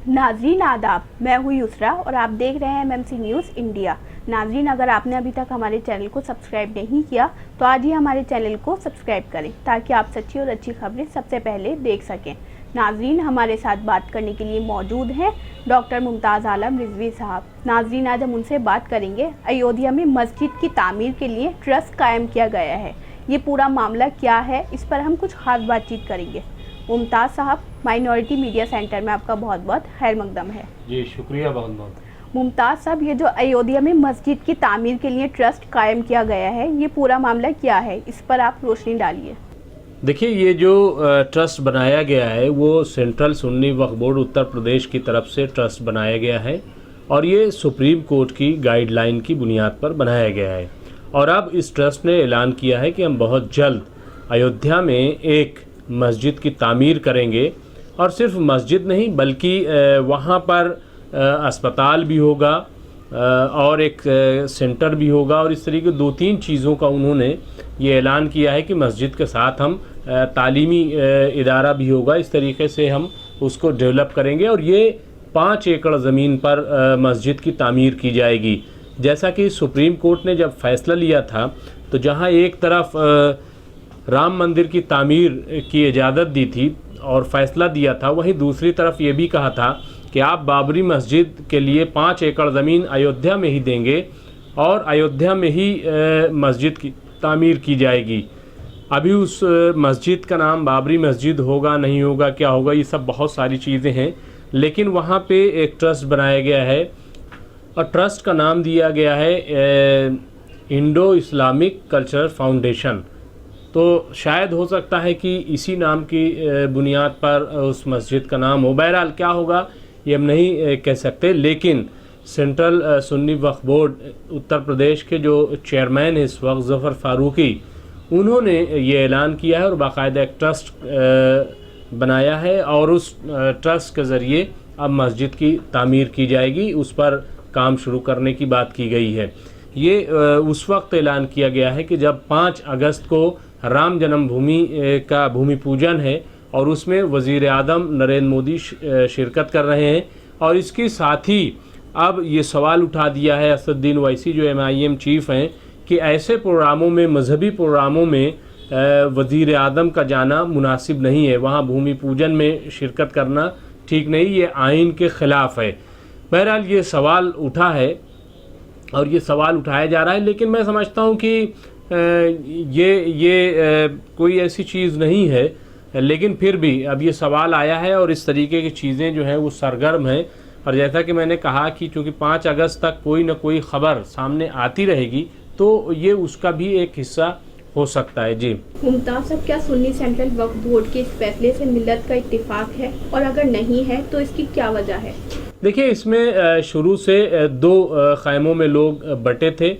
नाजरीन आदाब, मैं हूँ युसरा और आप देख रहे हैं एमएमसी न्यूज़ इंडिया। नाजरीन, अगर आपने अभी तक हमारे चैनल को सब्सक्राइब नहीं किया तो आज ही हमारे चैनल को सब्सक्राइब करें ताकि आप सच्ची और अच्छी खबरें सबसे पहले देख सकें। नाजरीन, हमारे साथ बात करने के लिए मौजूद हैं डॉक्टर मुमताज़ आलम रिजवी साहब। नाजरीन, आज हम उनसे बात करेंगे अयोध्या में मस्जिद की तामीर के लिए ट्रस्ट कायम किया गया है, ये पूरा मामला क्या है, इस पर हम कुछ खास बातचीत करेंगे। मुमताज़ साहब, माइनॉरिटी मीडिया सेंटर में आपका बहुत बहुत खैर मकदम है। जी शुक्रिया बहुत बहुत। मुमताज़ साहब, ये जो अयोध्या में मस्जिद की तामीर के लिए ट्रस्ट कायम किया गया है, ये पूरा मामला क्या है, इस पर आप रोशनी डालिए। देखिए, ये जो ट्रस्ट बनाया गया है वो सेंट्रल सुन्नी वक्फ बोर्ड उत्तर प्रदेश की तरफ से ट्रस्ट बनाया गया है और ये सुप्रीम कोर्ट की गाइडलाइन की बुनियाद पर बनाया गया है। और अब इस ट्रस्ट ने ऐलान किया है कि हम बहुत जल्द अयोध्या में एक मस्जिद की तामीर करेंगे और सिर्फ मस्जिद नहीं बल्कि वहाँ पर अस्पताल भी होगा और एक सेंटर भी होगा और इस तरीके दो तीन चीज़ों का उन्होंने ये ऐलान किया है कि मस्जिद के साथ हम तालीमी इदारा भी होगा, इस तरीके से हम उसको डेवलप करेंगे और ये 5 एकड़ ज़मीन पर मस्जिद की तामीर की जाएगी। जैसा कि सुप्रीम कोर्ट ने जब फैसला लिया था तो जहाँ एक तरफ राम मंदिर की तामीर की इजाज़त दी थी और फैसला दिया था, वहीं दूसरी तरफ ये भी कहा था कि आप बाबरी मस्जिद के लिए 5 एकड़ ज़मीन अयोध्या में ही देंगे और अयोध्या में ही मस्जिद की तामीर की जाएगी। अभी उस मस्जिद का नाम बाबरी मस्जिद होगा नहीं होगा, क्या होगा, ये सब बहुत सारी चीज़ें हैं, लेकिन वहाँ पे एक ट्रस्ट बनाया गया है और ट्रस्ट का नाम दिया गया है इंडो इस्लामिक कल्चरल फाउंडेशन। तो शायद हो सकता है कि इसी नाम की बुनियाद पर उस मस्जिद का नाम हो। बहरहाल क्या होगा ये हम नहीं कह सकते, लेकिन सेंट्रल सुन्नी वक्फ बोर्ड उत्तर प्रदेश के जो चेयरमैन हैं इस वक्त ज़फ़र फ़ारूकी, उन्होंने ये ऐलान किया है और बाकायदा एक ट्रस्ट बनाया है और उस ट्रस्ट के ज़रिए अब मस्जिद की तामीर की जाएगी, उस पर काम शुरू करने की बात की गई है। ये उस वक्त ऐलान किया गया है कि जब 5 अगस्त को राम जन्मभूमि का भूमि पूजन है और उसमें वज़ीर आज़म नरेंद्र मोदी शिरकत कर रहे हैं और इसके साथ ही अब ये सवाल उठा दिया है असदुद्दीन ओवैसी जो MIM चीफ़ हैं कि ऐसे प्रोग्रामों में, मजहबी प्रोग्रामों में वज़ीर आज़म का जाना मुनासिब नहीं है, वहाँ भूमि पूजन में शिरकत करना ठीक नहीं, ये आइन के ख़िलाफ़ है। बहरहाल ये सवाल उठा है और ये सवाल उठाया जा रहा है, लेकिन मैं समझता हूँ कि ये कोई ऐसी चीज़ नहीं है, लेकिन फिर भी अब ये सवाल आया है और इस तरीके की चीज़ें जो हैं वो सरगर्म हैं। और जैसा कि मैंने कहा कि चूँकि 5 अगस्त तक कोई ना कोई ख़बर सामने आती रहेगी तो ये उसका भी एक हिस्सा हो सकता है। जी मुमताज़ साहब, क्या सुन्नी सेंट्रल वक्फ बोर्ड के इस फैसले से मिल्लत का इत्तिफाक है और अगर नहीं है तो इसकी क्या वजह है? देखिए, इसमें शुरू से 2 ख़ैमों में लोग बटे थे।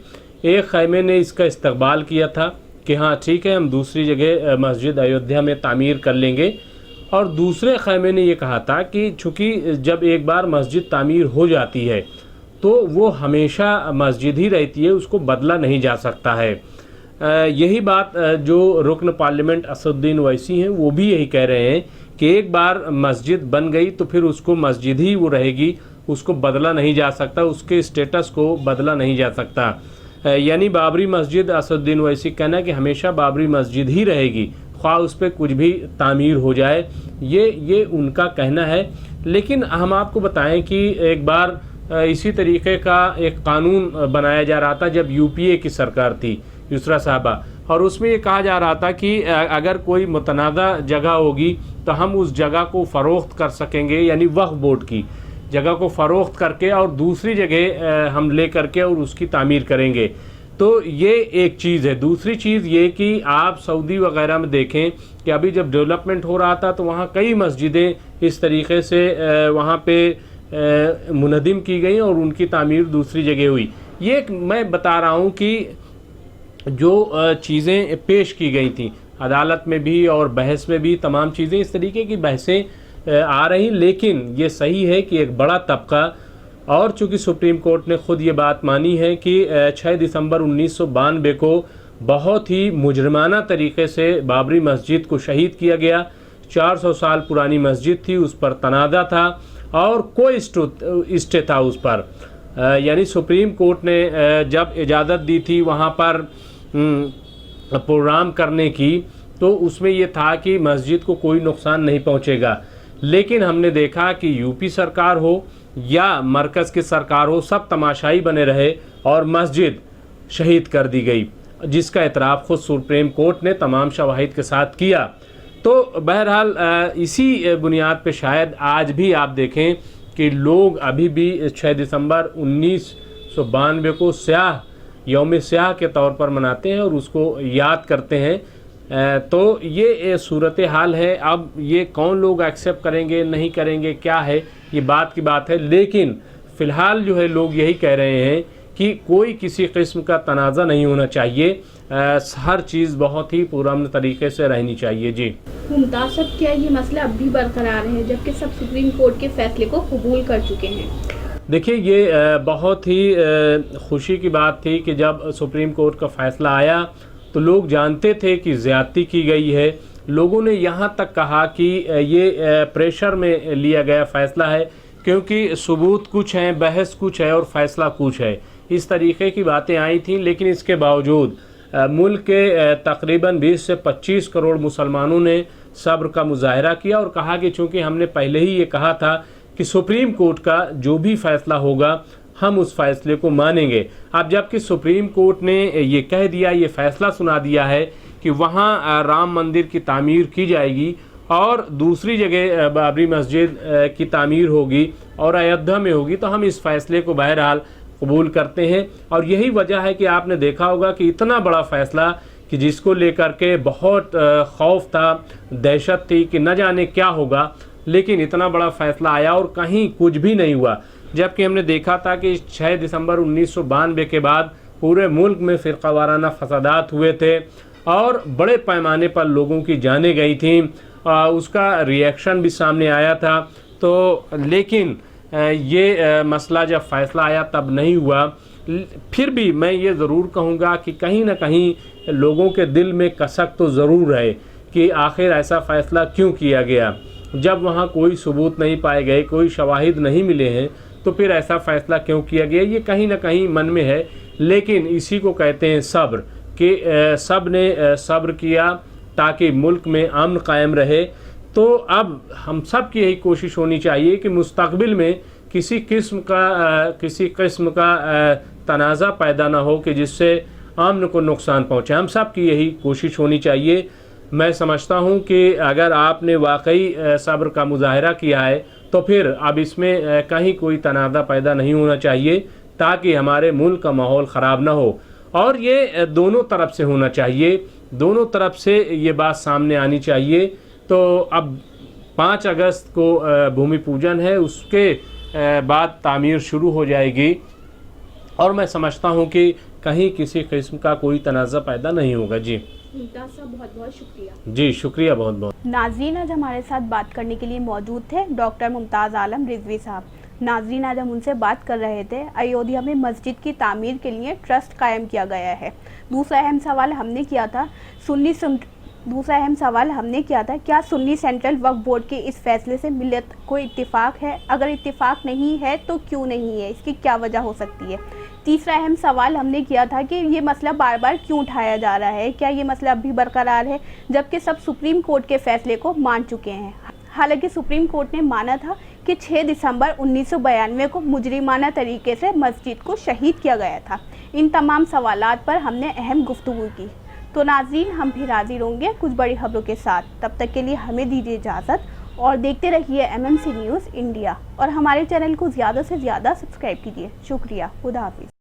एक ख़ैमे ने इसका इस्तकबाल किया था कि हाँ ठीक है, हम दूसरी जगह मस्जिद अयोध्या में तामीर कर लेंगे, और दूसरे ख़ैमे ने ये कहा था कि चूँकि जब एक बार मस्जिद तामीर हो जाती है तो वो हमेशा मस्जिद ही रहती है, उसको बदला नहीं जा सकता है। यही बात जो रुकन पार्लियामेंट असदुद्दीन ओवैसी हैं वो भी यही कह रहे हैं कि एक बार मस्जिद बन गई तो फिर उसको मस्जिद ही वो रहेगी, उसको बदला नहीं जा सकता, उसके स्टेटस को बदला नहीं जा सकता। यानी बाबरी मस्जिद, असदुद्दीन ओवैसी कहना है कि हमेशा बाबरी मस्जिद ही रहेगी, ख्वाह उस पर कुछ भी तामीर हो जाए, ये उनका कहना है। लेकिन हम आपको बताएं कि एक बार इसी तरीके का एक कानून बनाया जा रहा था जब UPA की सरकार थी, युसरा साहबा, और उसमें ये कहा जा रहा था कि अगर कोई मुतनाज़ा जगह होगी तो हम उस जगह को फ़रोख्त कर सकेंगे, यानी वक्फ बोर्ड की जगह को फ़रोख्त करके और दूसरी जगह हम ले करके और उसकी तामीर करेंगे। तो ये एक चीज़ है। दूसरी चीज़ ये कि आप सऊदी वगैरह में देखें कि अभी जब डेवलपमेंट हो रहा था तो वहाँ कई मस्जिदें इस तरीके से वहाँ पे मुनहदिम की गई और उनकी तामीर दूसरी जगह हुई। ये मैं बता रहा हूँ कि जो चीज़ें पेश की गई थी अदालत में भी और बहस में भी, तमाम चीज़ें इस तरीके की बहसें आ रही, लेकिन ये सही है कि एक बड़ा तबका, और चूँकि सुप्रीम कोर्ट ने ख़ुद ये बात मानी है कि 6 दिसंबर 1992 को बहुत ही मुजरमाना तरीके से बाबरी मस्जिद को शहीद किया गया। 400 साल पुरानी मस्जिद थी, उस पर तनाज़ा था और कोई स्टे था उस पर। यानी सुप्रीम कोर्ट ने जब इजाज़त दी थी वहाँ पर प्रोग्राम करने की, तो उसमें ये था कि मस्जिद को कोई नुकसान नहीं पहुँचेगा। लेकिन हमने देखा कि यूपी सरकार हो या मरकज़ की सरकार हो, सब तमाशाई बने रहे और मस्जिद शहीद कर दी गई, जिसका एतराफ़ खुद सुप्रीम कोर्ट ने तमाम शवाहिद के साथ किया। तो बहरहाल इसी बुनियाद पे शायद आज भी आप देखें कि लोग अभी भी 6 दिसंबर 1992 को यौम स्याह के तौर पर मनाते हैं और उसको याद करते हैं। तो ये सूरत हाल है। अब ये कौन लोग एक्सेप्ट करेंगे नहीं करेंगे क्या है, ये बात की बात है। लेकिन फ़िलहाल जो है लोग यही कह रहे हैं कि कोई किसी किस्म का तनाज़ा नहीं होना चाहिए, हर चीज़ बहुत ही पुरअमन तरीके से रहनी चाहिए। जी मुमताज़ साहब, क्या ये मसला अब भी बरकरार है जबकि सब सुप्रीम कोर्ट के फैसले को कबूल कर चुके हैं? देखिए, ये बहुत ही खुशी की बात थी कि जब सुप्रीम कोर्ट का फ़ैसला आया तो लोग जानते थे कि ज़्यादती की गई है। लोगों ने यहाँ तक कहा कि ये प्रेशर में लिया गया फ़ैसला है, क्योंकि सबूत कुछ हैं, बहस कुछ है और फ़ैसला कुछ है, इस तरीके की बातें आई थीं। लेकिन इसके बावजूद मुल्क के तकरीबन 20 से 25 करोड़ मुसलमानों ने सब्र का मुजाहरा किया और कहा कि चूँकि हमने पहले ही ये कहा था कि सुप्रीम कोर्ट का जो भी फ़ैसला होगा हम उस फैसले को मानेंगे। अब जबकि सुप्रीम कोर्ट ने ये कह दिया, ये फ़ैसला सुना दिया है कि वहाँ राम मंदिर की तामीर की जाएगी और दूसरी जगह बाबरी मस्जिद की तामीर होगी और अयोध्या में होगी, तो हम इस फ़ैसले को बहरहाल कबूल करते हैं। और यही वजह है कि आपने देखा होगा कि इतना बड़ा फ़ैसला कि जिसको लेकर के बहुत खौफ था, दहशत थी कि न जाने क्या होगा, लेकिन इतना बड़ा फ़ैसला आया और कहीं कुछ भी नहीं हुआ। जबकि हमने देखा था कि 6 दिसंबर 1992 के बाद पूरे मुल्क में फ़िरक़ावाराना फसादात हुए थे और बड़े पैमाने पर लोगों की जानें गई थीं, उसका रिएक्शन भी सामने आया था। तो लेकिन ये मसला जब फ़ैसला आया तब नहीं हुआ। फिर भी मैं ये ज़रूर कहूँगा कि कहीं ना कहीं लोगों के दिल में कसक तो ज़रूर है कि आखिर ऐसा फ़ैसला क्यों किया गया। जब वहाँ कोई सबूत नहीं पाए गए, कोई शवाहिद नहीं मिले हैं, तो फिर ऐसा फ़ैसला क्यों किया गया, ये कहीं ना कहीं मन में है। लेकिन इसी को कहते हैं सब्र, कि सब ने सब्र किया ताकि मुल्क में अमन कायम रहे। तो अब हम सब की यही कोशिश होनी चाहिए कि मुस्तक़बिल में किसी किस्म का तनाज़ा पैदा ना हो कि जिससे अमन को नुकसान पहुँचे। हम सब की यही कोशिश होनी चाहिए। मैं समझता हूँ कि अगर आपने वाकई सब्र का मुजाहरा किया है तो फिर अब इसमें कहीं कोई तनाज़ा पैदा नहीं होना चाहिए, ताकि हमारे मुल्क का माहौल ख़राब ना हो। और ये दोनों तरफ से होना चाहिए, दोनों तरफ से ये बात सामने आनी चाहिए। तो अब 5 अगस्त को भूमि पूजन है, उसके बाद तामीर शुरू हो जाएगी और मैं समझता हूँ कि कहीं किसी किस्म का कोई तनाज़ा पैदा नहीं होगा। जी मुमताज़ साहब, बहुत बहुत शुक्रिया। जी शुक्रिया, बहुत बहुत। नाज़रीन, आज हमारे साथ बात करने के लिए मौजूद थे डॉक्टर मुमताज़ आलम रिजवी साहब। नाज़रीन, आज हम उनसे बात कर रहे थे अयोध्या में मस्जिद की तामीर के लिए ट्रस्ट कायम किया गया है। दूसरा अहम सवाल हमने किया था क्या सुन्नी सेंट्रल वक्फ बोर्ड के इस फैसले से मिल्लत को इत्तिफाक है? अगर इत्तिफाक नहीं है तो क्यों नहीं है, इसकी क्या वजह हो सकती है? तीसरा अहम सवाल हमने किया था कि ये मसला बार बार क्यों उठाया जा रहा है, क्या ये मसला अभी बरकरार है जबकि सब सुप्रीम कोर्ट के फैसले को मान चुके हैं। हालांकि सुप्रीम कोर्ट ने माना था कि 6 दिसंबर 1992 को मुजरिमाना तरीके से मस्जिद को शहीद किया गया था। इन तमाम सवालात पर हमने अहम गुफ्तगू की। तो नाज़रीन, हम भी हाजिर होंगे कुछ बड़ी खबरों के साथ। तब तक के लिए हमें दीजिए इजाज़त और देखते रहिए MMC न्यूज़ इंडिया और हमारे चैनल को ज़्यादा से ज़्यादा सब्सक्राइब कीजिए। शुक्रिया। खुदा हाफिज़।